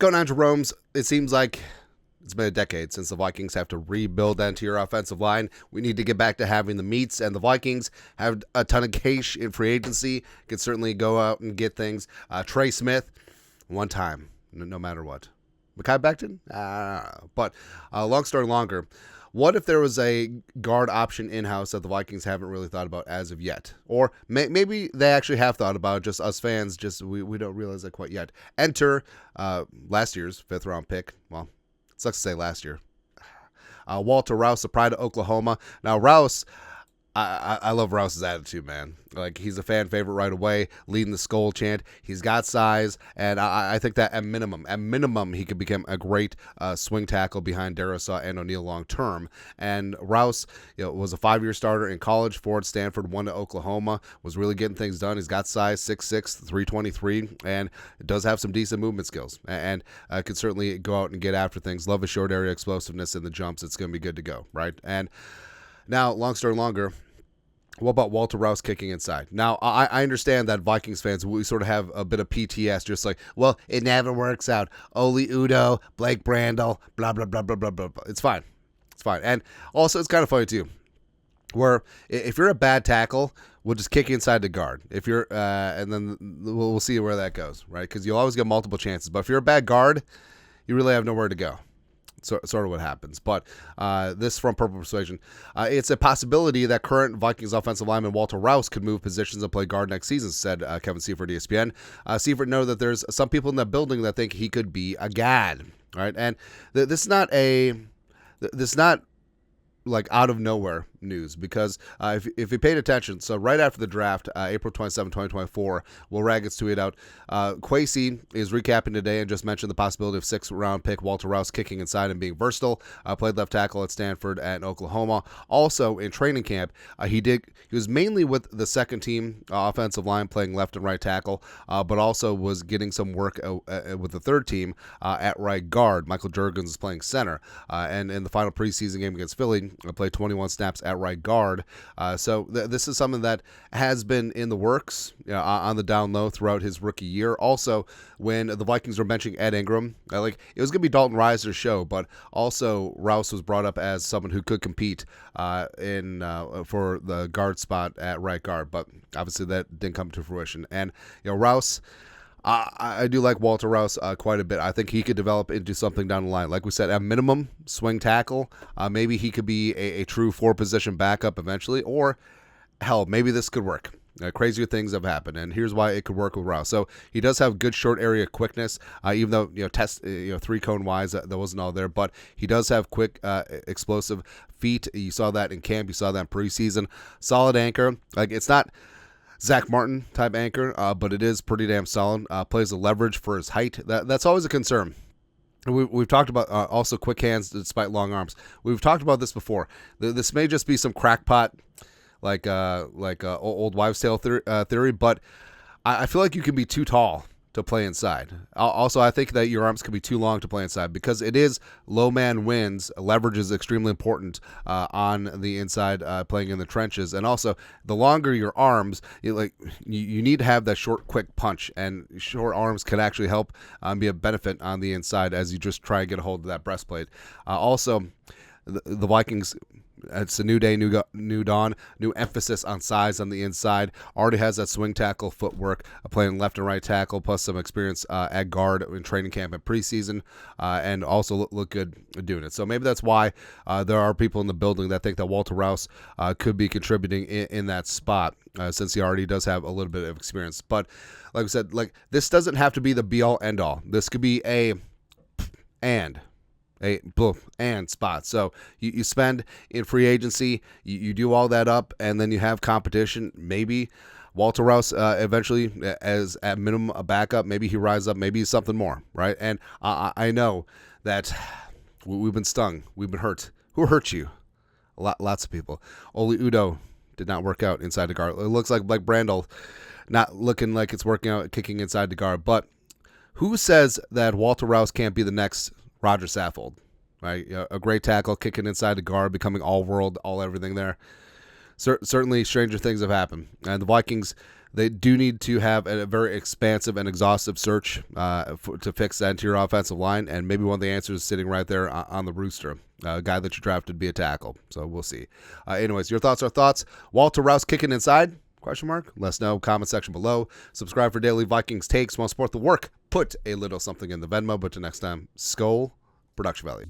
going on, Jerome's? It seems like it's been a decade since the Vikings have to rebuild that interior offensive line. We need to get back to having the meats, and the Vikings have a ton of cash in free agency. Can certainly go out and get things. Trey Smith, one time, no matter what. Mekhi Becton? But long story longer, what if there was a guard option in-house that the Vikings haven't really thought about as of yet? Or maybe they actually have thought about it, just us fans, we don't realize it quite yet. Enter last year's fifth-round pick. Well, it sucks to say last year. Walter Rouse, the pride of Oklahoma. Now, Rouse, I love Rouse's attitude, man. Like, he's a fan favorite right away, leading the Skol chant. He's got size, and I think that at minimum, he could become a great swing tackle behind Darrisaw and O'Neal long term. And Rouse, was a 5-year starter in college, Ford, Stanford, one to Oklahoma, was really getting things done. He's got size, 6'6", 323, and does have some decent movement skills, and could certainly go out and get after things. Love his short area explosiveness in the jumps. It's going to be good to go, right? And now, long story longer, what about Walter Rouse kicking inside? Now, I understand that Vikings fans, we sort of have a bit of PTS, just like, well, it never works out. Oli Udoh, Blake Brandel, blah, blah, blah, blah, blah, blah. It's fine. It's fine. And also, it's kind of funny, too, where if you're a bad tackle, we'll just kick you inside the guard. If you're, and then we'll see where that goes, right? Because you'll always get multiple chances. But if you're a bad guard, you really have nowhere to go. Sort of what happens. But this from Purple Persuasion, it's a possibility that current Vikings offensive lineman Walter Rouse could move positions and play guard next season, said Kevin Seifert at ESPN. Seifert noted that there's some people in that building that think he could be a god, right? And this is not like out of nowhere news, because if you paid attention, so right after the draft, April 27, 2024, Will Raggets tweeted out, Kwesi is recapping today and just mentioned the possibility of 6th-round pick Walter Rouse kicking inside and being versatile. Played left tackle at Stanford and Oklahoma. Also, in training camp, he was mainly with the second team offensive line, playing left and right tackle, but also was getting some work with the third team at right guard. Michael Juergens is playing center, and in the final preseason game against Philly, played 21 snaps at right guard. So this is something that has been in the works on the down low throughout his rookie year. Also, when the Vikings were benching Ed Ingram, it was going to be Dalton Reiser's show, but also Rouse was brought up as someone who could compete for the guard spot at right guard, but obviously that didn't come to fruition. And Rouse, I do like Walter Rouse quite a bit. I think he could develop into something down the line. Like we said, at minimum, swing tackle. Maybe he could be a true 4-position backup eventually. Or, hell, maybe this could work. Crazier things have happened, and here's why it could work with Rouse. So he does have good short area quickness, even though 3-cone wise that wasn't all there. But he does have quick, explosive feet. You saw that in camp. You saw that in preseason. Solid anchor. Like, it's not Zach Martin type anchor, but it is pretty damn solid. Plays the leverage for his height. That's always a concern. We've talked about also quick hands despite long arms. We've talked about this before. This may just be some crackpot, like old wives' tale theory, but I feel like you can be too tall to play inside. Also, I think that your arms can be too long to play inside, because it is low man wins. Leverage is extremely important on the inside, playing in the trenches. And also, the longer your arms, you need to have that short, quick punch, and short arms can actually help be a benefit on the inside as you just try and get a hold of that breastplate. Also, the Vikings, it's a new day, new dawn, new emphasis on size on the inside. Already has that swing tackle footwork, playing left and right tackle, plus some experience at guard in training camp and preseason, and also look good doing it. So maybe that's why there are people in the building that think that Walter Rouse could be contributing in that spot, since he already does have a little bit of experience. But like I said, this doesn't have to be the be-all, end-all. This could be a spot. So you spend in free agency, you do all that up, and then you have competition. Maybe Walter Rouse eventually, as at minimum a backup, maybe he rises up, maybe he's something more, right? And I know that we've been stung, we've been hurt. Who hurt you? Lots of people. Oli Udoh did not work out inside the guard. It looks like Brandel not looking like it's working out, kicking inside the guard. But who says that Walter Rouse can't be the next Roger Saffold, right? A great tackle, kicking inside the guard, becoming all-world, all-everything there. Certainly, stranger things have happened. And the Vikings, They do need to have a very expansive and exhaustive search to fix the interior offensive line, and maybe one of the answers is sitting right there on the rooster. A guy that you drafted to be a tackle. So we'll see. Anyways, your thoughts are thoughts. Walter Rouse kicking inside? Question mark. Let us know. Comment section below. Subscribe for daily Vikings takes. Want to support the work? Put a little something in the Venmo. But till next time, Skol, production value.